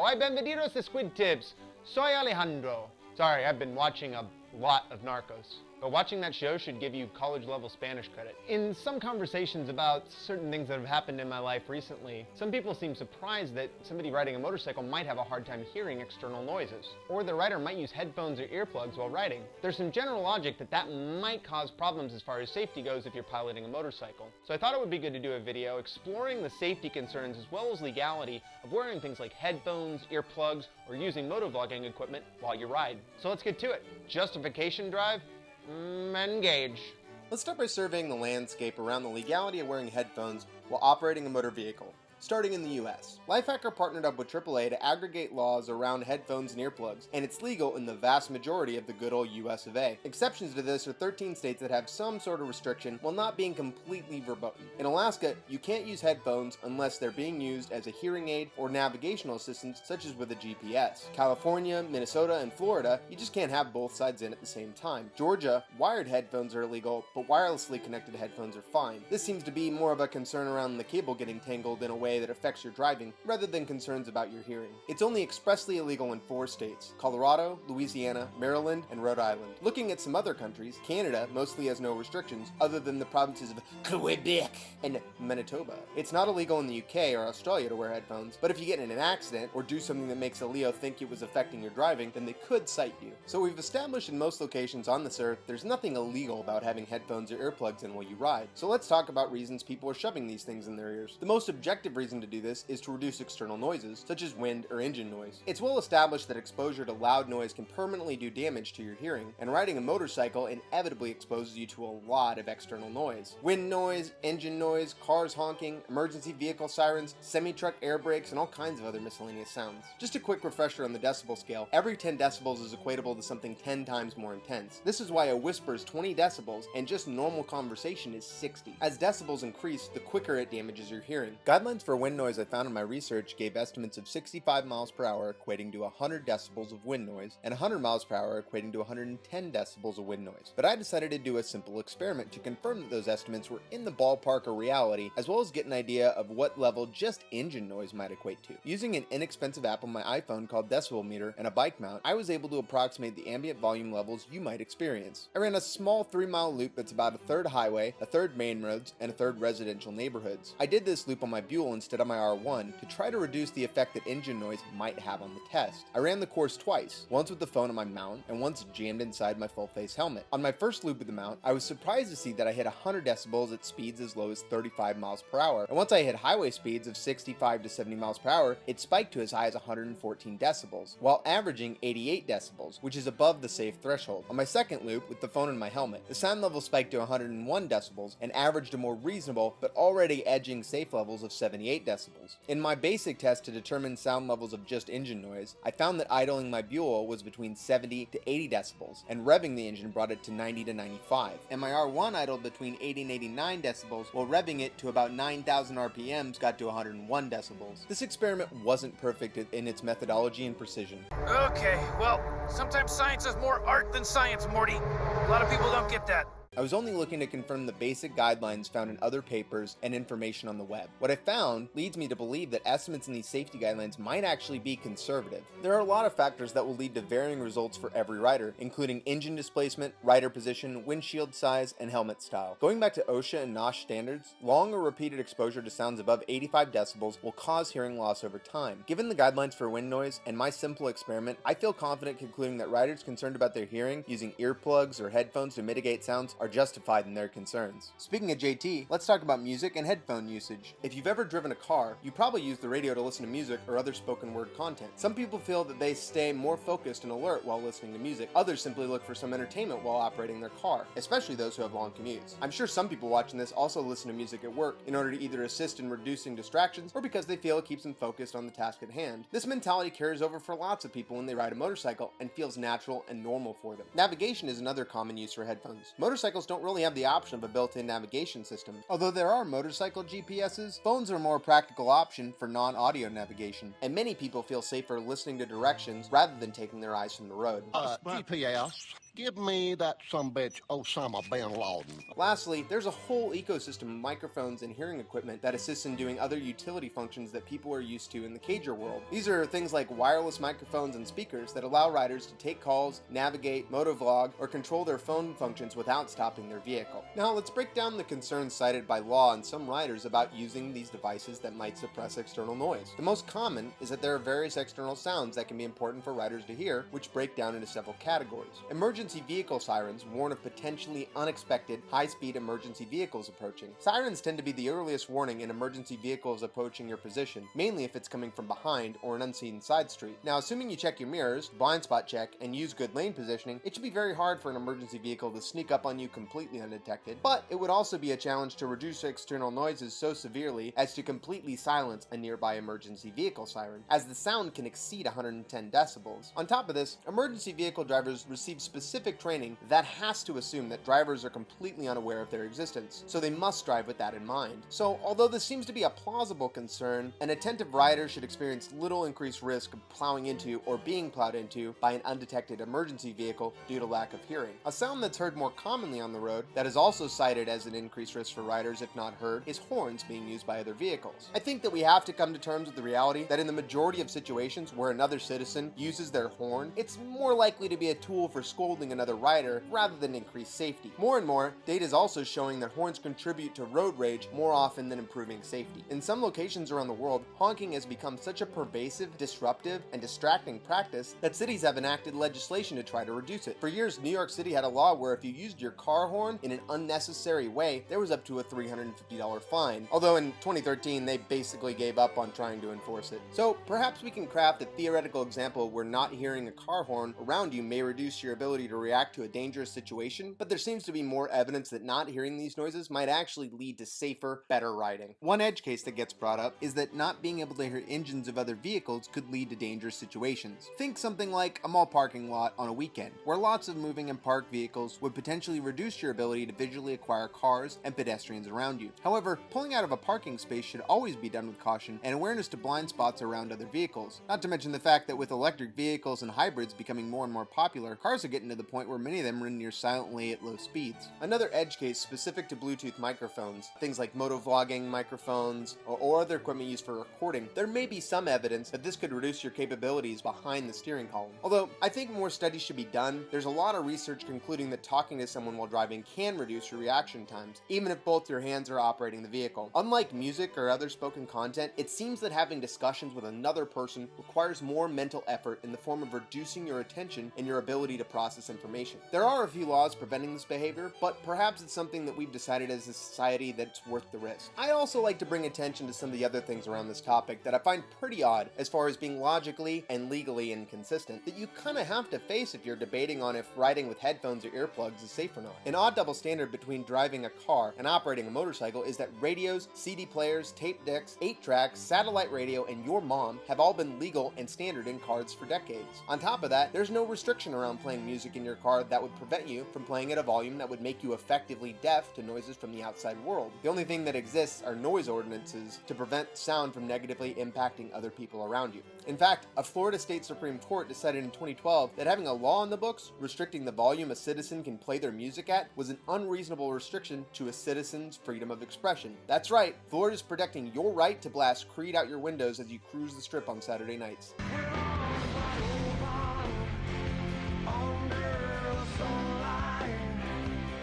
Why, bienvenidos to Squid Tips. Soy Alejandro. Sorry, I've been watching a lot of Narcos. But watching that show should give you college-level Spanish credit. In some conversations about certain things that have happened in my life recently, some people seem surprised that somebody riding a motorcycle might have a hard time hearing external noises, or the rider might use headphones or earplugs while riding. There's some general logic that might cause problems as far as safety goes if you're piloting a motorcycle. So I thought it would be good to do a video exploring the safety concerns as well as legality of wearing things like headphones, earplugs, or using motovlogging equipment while you ride. So let's get to it. Justification drive? Engage. Let's start by surveying the landscape around the legality of wearing headphones while operating a motor vehicle. Starting in the US, Lifehacker partnered up with AAA to aggregate laws around headphones and earplugs, and it's legal in the vast majority of the good old US of A. Exceptions to this are 13 states that have some sort of restriction while not being completely verboten. In Alaska, you can't use headphones unless they're being used as a hearing aid or navigational assistance such as with a GPS. California, Minnesota, and Florida, you just can't have both sides in at the same time. Georgia, wired headphones are illegal, but wirelessly connected headphones are fine. This seems to be more of a concern around the cable getting tangled in a way that affects your driving rather than concerns about your hearing. It's only expressly illegal in 4 states: Colorado, Louisiana, Maryland, and Rhode Island. Looking at some other countries, Canada mostly has no restrictions other than the provinces of Quebec and Manitoba. It's not illegal in the UK or Australia to wear headphones, but if you get in an accident or do something that makes a Leo think it was affecting your driving, then they could cite you. So we've established in most locations on this earth there's nothing illegal about having headphones or earplugs in while you ride. So let's talk about reasons people are shoving these things in their ears. The most objective reason to do this is to reduce external noises, such as wind or engine noise. It's well established that exposure to loud noise can permanently do damage to your hearing, and riding a motorcycle inevitably exposes you to a lot of external noise. Wind noise, engine noise, cars honking, emergency vehicle sirens, semi-truck air brakes, and all kinds of other miscellaneous sounds. Just a quick refresher on the decibel scale, every 10 decibels is equatable to something 10 times more intense. This is why a whisper is 20 decibels and just normal conversation is 60. As decibels increase, the quicker it damages your hearing. Guidelines for wind noise I found in my research gave estimates of 65 miles per hour equating to 100 decibels of wind noise, and 100 miles per hour equating to 110 decibels of wind noise. But I decided to do a simple experiment to confirm that those estimates were in the ballpark of reality, as well as get an idea of what level just engine noise might equate to. Using an inexpensive app on my iPhone called Decibel Meter and a bike mount, I was able to approximate the ambient volume levels you might experience. I ran a small 3-mile loop that's about a third highway, a third main roads, and a third residential neighborhoods. I did this loop on my Buell instead of my R1 to try to reduce the effect that engine noise might have on the test. I ran the course twice, once with the phone on my mount and once jammed inside my full-face helmet. On my first loop with the mount, I was surprised to see that I hit 100 decibels at speeds as low as 35 miles per hour, and once I hit highway speeds of 65 to 70 miles per hour, it spiked to as high as 114 decibels, while averaging 88 decibels, which is above the safe threshold. On my second loop, with the phone in my helmet, the sound level spiked to 101 decibels and averaged a more reasonable but already edging safe levels of 78 decibels. In my basic test to determine sound levels of just engine noise, I found that idling my Buell was between 70 to 80 decibels, and revving the engine brought it to 90 to 95. And my R1 idled between 80 and 89 decibels, while revving it to about 9,000 RPMs got to 101 decibels. This experiment wasn't perfect in its methodology and precision. Okay, well, sometimes science is more art than science, Morty. A lot of people don't get that. I was only looking to confirm the basic guidelines found in other papers and information on the web. What I found leads me to believe that estimates in these safety guidelines might actually be conservative. There are a lot of factors that will lead to varying results for every rider, including engine displacement, rider position, windshield size, and helmet style. Going back to OSHA and NOSH standards, long or repeated exposure to sounds above 85 decibels will cause hearing loss over time. Given the guidelines for wind noise and my simple experiment, I feel confident concluding that riders concerned about their hearing using earplugs or headphones to mitigate sounds are justified in their concerns. Speaking of JT, let's talk about music and headphone usage. If you've ever driven a car, you probably use the radio to listen to music or other spoken word content. Some people feel that they stay more focused and alert while listening to music. Others simply look for some entertainment while operating their car, especially those who have long commutes. I'm sure some people watching this also listen to music at work in order to either assist in reducing distractions or because they feel it keeps them focused on the task at hand. This mentality carries over for lots of people when they ride a motorcycle and feels natural and normal for them. Navigation is another common use for headphones. Motorcycles don't really have the option of a built-in navigation system. Although there are motorcycle GPSs, phones are a more practical option for non-audio navigation, and many people feel safer listening to directions rather than taking their eyes from the road. GPS Give me that sumbitch Osama bin Laden. Lastly, there's a whole ecosystem of microphones and hearing equipment that assists in doing other utility functions that people are used to in the cager world. These are things like wireless microphones and speakers that allow riders to take calls, navigate, motovlog, or control their phone functions without stopping their vehicle. Now let's break down the concerns cited by law and some riders about using these devices that might suppress external noise. The most common is that there are various external sounds that can be important for riders to hear, which break down into several categories. Emergency vehicle sirens warn of potentially unexpected high-speed emergency vehicles approaching. Sirens tend to be the earliest warning in emergency vehicles approaching your position, mainly if it's coming from behind or an unseen side street. Now, assuming you check your mirrors, blind spot check, and use good lane positioning, it should be very hard for an emergency vehicle to sneak up on you completely undetected, but it would also be a challenge to reduce external noises so severely as to completely silence a nearby emergency vehicle siren, as the sound can exceed 110 decibels. On top of this, emergency vehicle drivers receive specific training that has to assume that drivers are completely unaware of their existence, so they must drive with that in mind. So, although this seems to be a plausible concern, an attentive rider should experience little increased risk of plowing into or being plowed into by an undetected emergency vehicle due to lack of hearing. A sound that's heard more commonly on the road that is also cited as an increased risk for riders if not heard is horns being used by other vehicles. I think that we have to come to terms with the reality that in the majority of situations where another citizen uses their horn, it's more likely to be a tool for scolding another rider rather than increase safety. More and more, data is also showing that horns contribute to road rage more often than improving safety. In some locations around the world, honking has become such a pervasive, disruptive, and distracting practice that cities have enacted legislation to try to reduce it. For years, New York City had a law where if you used your car horn in an unnecessary way, there was up to a $350 fine. Although in 2013, they basically gave up on trying to enforce it. So perhaps we can craft a theoretical example where not hearing a car horn around you may reduce your ability to react to a dangerous situation, but there seems to be more evidence that not hearing these noises might actually lead to safer, better riding. One edge case that gets brought up is that not being able to hear engines of other vehicles could lead to dangerous situations. Think something like a mall parking lot on a weekend, where lots of moving and parked vehicles would potentially reduce your ability to visually acquire cars and pedestrians around you. However, pulling out of a parking space should always be done with caution and awareness to blind spots around other vehicles. Not to mention the fact that with electric vehicles and hybrids becoming more and more popular, cars are getting to the point where many of them run near silently at low speeds. Another edge case specific to Bluetooth microphones, things like motovlogging microphones or other equipment used for recording, there may be some evidence that this could reduce your capabilities behind the steering column. Although I think more studies should be done, there's a lot of research concluding that talking to someone while driving can reduce your reaction times, even if both your hands are operating the vehicle. Unlike music or other spoken content, it seems that having discussions with another person requires more mental effort in the form of reducing your attention and your ability to process information. There are a few laws preventing this behavior, but perhaps it's something that we've decided as a society that it's worth the risk. I'd also like to bring attention to some of the other things around this topic that I find pretty odd as far as being logically and legally inconsistent that you kind of have to face if you're debating on if riding with headphones or earplugs is safe or not. An odd double standard between driving a car and operating a motorcycle is that radios, CD players, tape decks, 8-tracks, satellite radio, and your mom have all been legal and standard in cars for decades. On top of that, there's no restriction around playing music in your car that would prevent you from playing at a volume that would make you effectively deaf to noises from the outside world. The only thing that exists are noise ordinances to prevent sound from negatively impacting other people around you. In fact, a Florida State Supreme Court decided in 2012 that having a law on the books restricting the volume a citizen can play their music at was an unreasonable restriction to a citizen's freedom of expression. That's right, Florida's protecting your right to blast Creed out your windows as you cruise the strip on Saturday nights.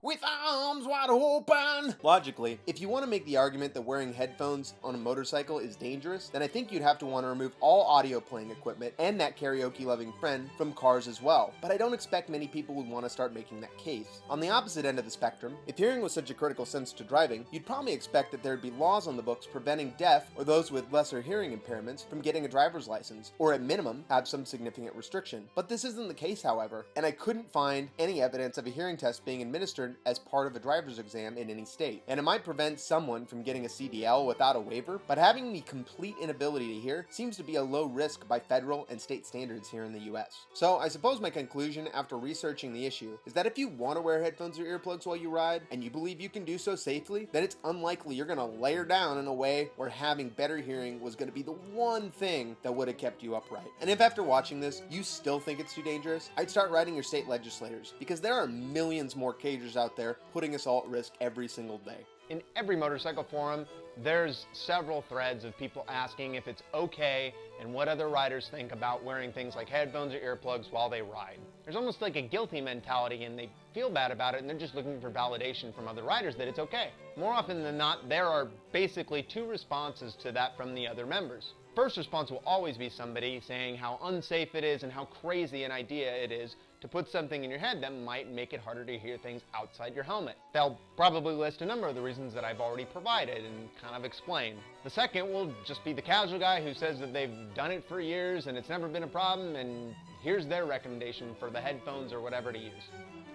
With arms wide open! Logically, if you want to make the argument that wearing headphones on a motorcycle is dangerous, then I think you'd have to want to remove all audio playing equipment and that karaoke-loving friend from cars as well. But I don't expect many people would want to start making that case. On the opposite end of the spectrum, if hearing was such a critical sense to driving, you'd probably expect that there'd be laws on the books preventing deaf or those with lesser hearing impairments from getting a driver's license, or at minimum, have some significant restriction. But this isn't the case, however, and I couldn't find any evidence of a hearing test being administered as part of a driver's exam in any state, and it might prevent someone from getting a CDL without a waiver, but having the complete inability to hear seems to be a low risk by federal and state standards here in the US. So I suppose my conclusion after researching the issue is that if you want to wear headphones or earplugs while you ride, and you believe you can do so safely, then it's unlikely you're going to layer down in a way where having better hearing was going to be the one thing that would have kept you upright. And if after watching this, you still think it's too dangerous, I'd start writing your state legislators, because there are millions more cagers out there putting us all at risk every single day. In every motorcycle forum, there's several threads of people asking if it's okay and what other riders think about wearing things like headphones or earplugs while they ride. There's almost like a guilty mentality, and they feel bad about it, and they're just looking for validation from other riders that it's okay. More often than not, there are basically two responses to that from the other members. First response will always be somebody saying how unsafe it is and how crazy an idea it is to put something in your head that might make it harder to hear things outside your helmet. They'll probably list a number of the reasons that I've already provided and kind of explain. The second will just be the casual guy who says that they've done it for years and it's never been a problem, and here's their recommendation for the headphones or whatever to use.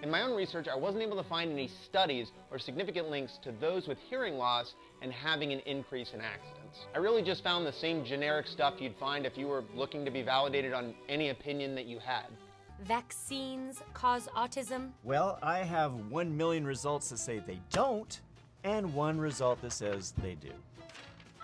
In my own research, I wasn't able to find any studies or significant links to those with hearing loss and having an increase in accidents. I really just found the same generic stuff you'd find if you were looking to be validated on any opinion that you had. Vaccines cause autism? Well, I have 1 million results that say they don't, and 1 result that says they do.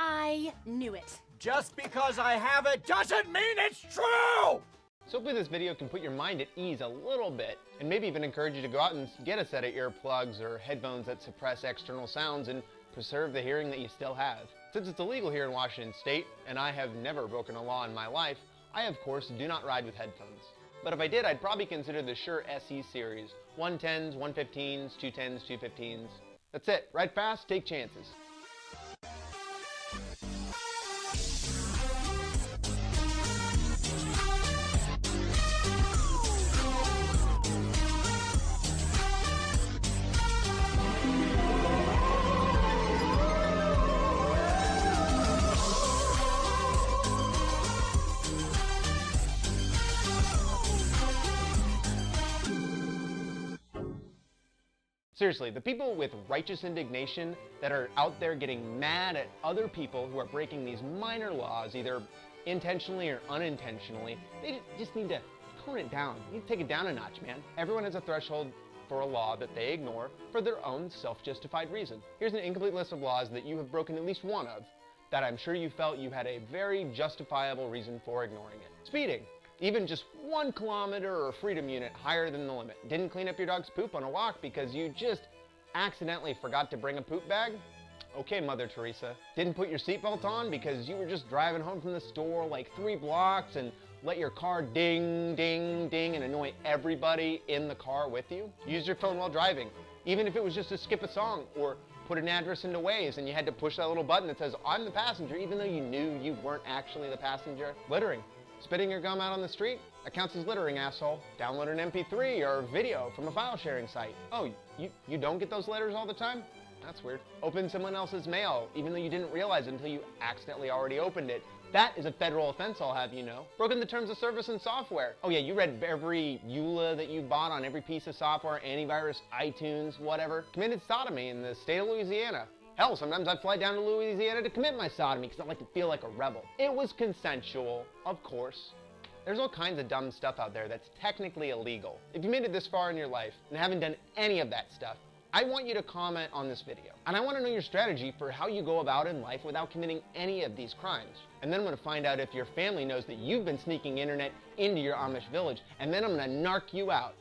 I knew it. Just because I have it doesn't mean it's true! So hopefully this video can put your mind at ease a little bit, and maybe even encourage you to go out and get a set of earplugs or headphones that suppress external sounds and preserve the hearing that you still have. Since it's illegal here in Washington State, and I have never broken a law in my life, I of course do not ride with headphones. But if I did, I'd probably consider the Shure SE series. 110s, 115s, 210s, 215s. That's it. Ride fast, take chances. Seriously, the people with righteous indignation that are out there getting mad at other people who are breaking these minor laws, either intentionally or unintentionally, they just need to tone it down. You need to take it down a notch, man. Everyone has a threshold for a law that they ignore for their own self-justified reason. Here's an incomplete list of laws that you have broken at least one of, that I'm sure you felt you had a very justifiable reason for ignoring it. Speeding. Even just 1 kilometer or freedom unit higher than the limit. Didn't clean up your dog's poop on a walk because you just accidentally forgot to bring a poop bag? Okay, Mother Teresa. Didn't put your seatbelt on because you were just driving home from the store like 3 blocks and let your car ding, ding, ding and annoy everybody in the car with you? Use your phone while driving, even if it was just to skip a song or put an address into Waze and you had to push that little button that says, I'm the passenger, even though you knew you weren't actually the passenger. Littering. Spitting your gum out on the street? That counts as littering, asshole. Download an MP3 or video from a file sharing site. Oh, you don't get those letters all the time? That's weird. Open someone else's mail, even though you didn't realize it until you accidentally already opened it. That is a federal offense, I'll have you know. Broken the terms of service and software. Oh yeah, you read every EULA that you bought on every piece of software, antivirus, iTunes, whatever. Committed sodomy in the state of Louisiana. Hell, sometimes I fly down to Louisiana to commit my sodomy because I like to feel like a rebel. It was consensual, of course. There's all kinds of dumb stuff out there that's technically illegal. If you made it this far in your life and haven't done any of that stuff, I want you to comment on this video. And I want to know your strategy for how you go about in life without committing any of these crimes. And then I'm going to find out if your family knows that you've been sneaking internet into your Amish village, and then I'm going to narc you out.